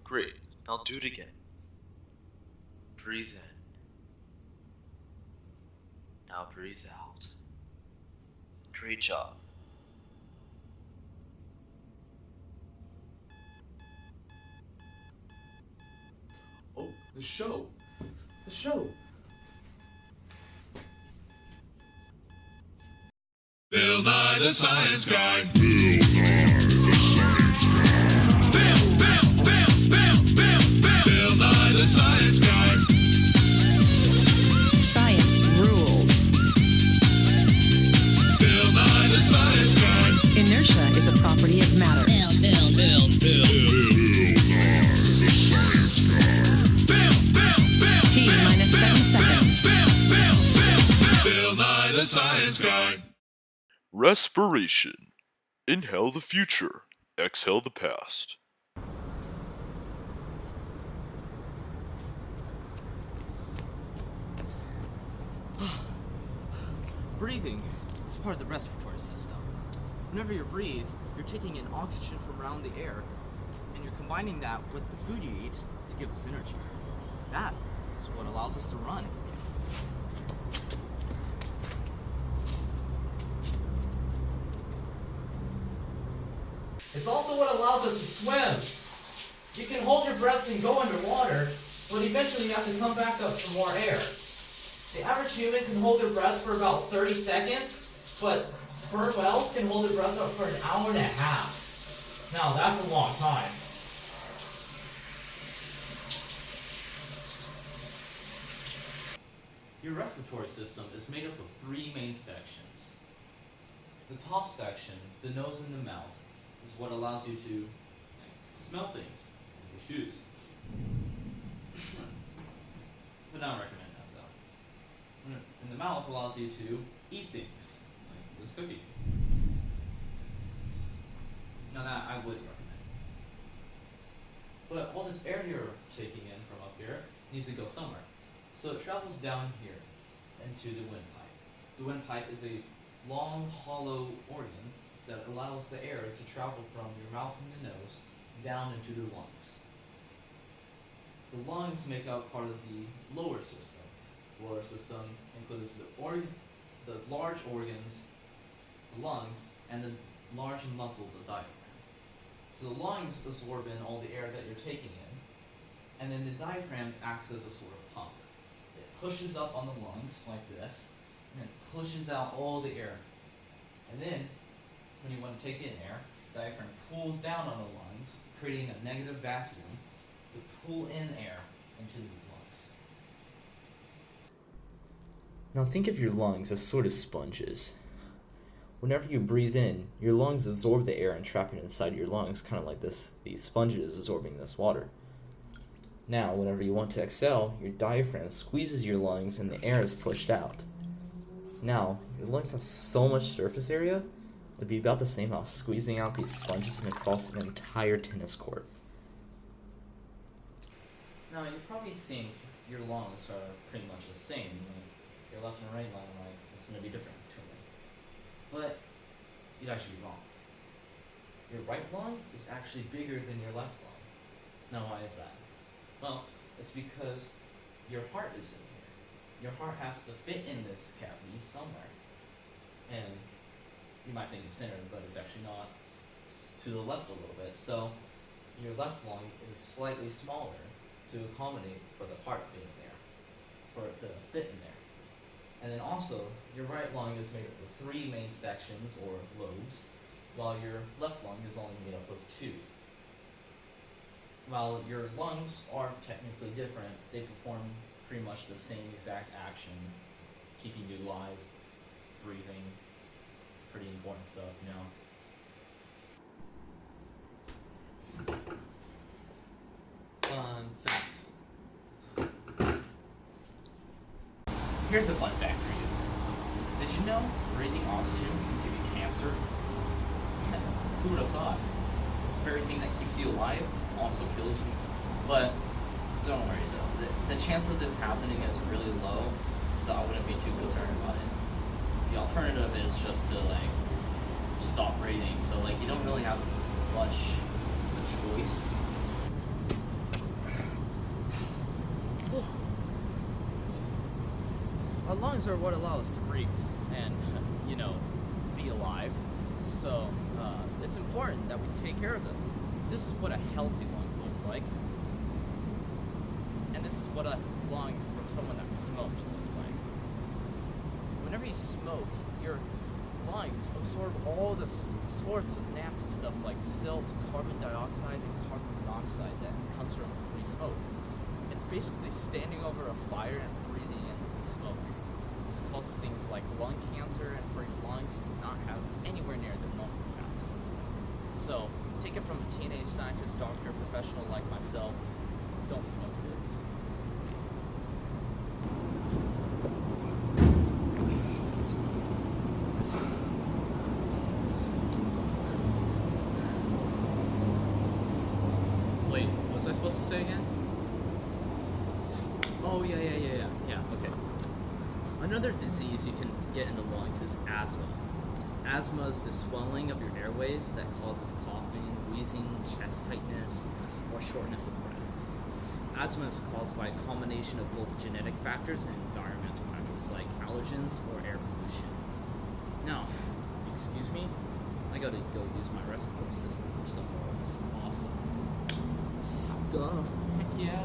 Great. Now do it again. Breathe in. Now breathe out. Great job. Oh, the show. The show. Bill Nye the Science Guy. Bill Nye the Science Guy. Science rules. Bill Nye the Science Guy. Inertia is a property of matter. T minus 7 seconds. Bill Nye the Science Guy. Respiration. Inhale the future. Exhale the past. Breathing is part of the respiratory system. Whenever you breathe, you're taking in oxygen from around the air, and you're combining that with the food you eat to give us energy. That is what allows us to run. It's also what allows us to swim. You can hold your breath and go underwater, but eventually you have to come back up for more air. The average human can hold their breath for about 30 seconds, but sperm whales can hold their breath up for an hour and a half. Now that's a long time. Your respiratory system is made up of three main sections. The top section, the nose and the mouth, is what allows you to smell things with your shoes. But I don't recommend that though. And the mouth allows you to eat things, like this cookie. Now that I would recommend. But all this air you're taking in from up here needs to go somewhere. So it travels down here into the windpipe. The windpipe is a long, hollow organ that allows the air to travel from your mouth and the nose down into the lungs. The lungs make up part of the lower system. The lower system includes the large organs, the lungs, and the large muscle, the diaphragm. So the lungs absorb in all the air that you're taking in, and then the diaphragm acts as a sort of pump. It pushes up on the lungs like this, and it pushes out all the air. And then, when you want to take in air, the diaphragm pulls down on the lungs, creating a negative vacuum to pull in air into the lungs. Now think of your lungs as sort of sponges. Whenever you breathe in, your lungs absorb the air and trap it inside your lungs, kind of like these sponges absorbing this water. Now, whenever you want to exhale, your diaphragm squeezes your lungs and the air is pushed out. Now, your lungs have so much surface area, it would be about the same as squeezing out these sponges and across an entire tennis court. Now, you probably think your lungs are pretty much the same. Your left and right lung, it's going to be different between them. But you'd actually be wrong. Your right lung is actually bigger than your left lung. Now, why is that? Well, it's because your heart is in here. Your heart has to fit in this cavity somewhere. And you might think it's centered, but it's actually not. It's to the left a little bit. So your left lung is slightly smaller to accommodate for the heart being there, for it to fit in there. And then also, your right lung is made up of three main sections, or lobes, while your left lung is only made up of two. While your lungs are technically different, they perform pretty much the same exact action, keeping you alive, breathing, pretty important stuff, you know. Fun fact. Here's a fun fact for you. Did you know breathing oxygen can give you cancer? Who would have thought? The very thing that keeps you alive also kills you. But don't worry though, the chance of this happening is really low, so I wouldn't be too concerned about it. The alternative is just to stop breathing, so you don't really have much of a choice. lungs are what allow us to breathe and, be alive. So, it's important that we take care of them. This is what a healthy lung looks like. And this is what a lung from someone that smoked looks like. Whenever you smoke, your lungs absorb all the sorts of nasty stuff like silt, carbon dioxide, and carbon monoxide that comes from when you smoke. It's basically standing over a fire and breathing in the smoke. This causes things like lung cancer and for your lungs to not have anywhere near their normal capacity. So, take it from a teenage scientist, doctor, professional like myself, don't smoke, kids. Wait, what was I supposed to say again? Oh, yeah, okay. Another disease you can get in the lungs is asthma. Asthma is the swelling of your airways that causes coughing, wheezing, chest tightness, or shortness of breath. Asthma is caused by a combination of both genetic factors and environmental factors like allergens or air pollution. Now, if you excuse me, I gotta go use my respiratory system for some more of this awesome stuff. Heck yeah.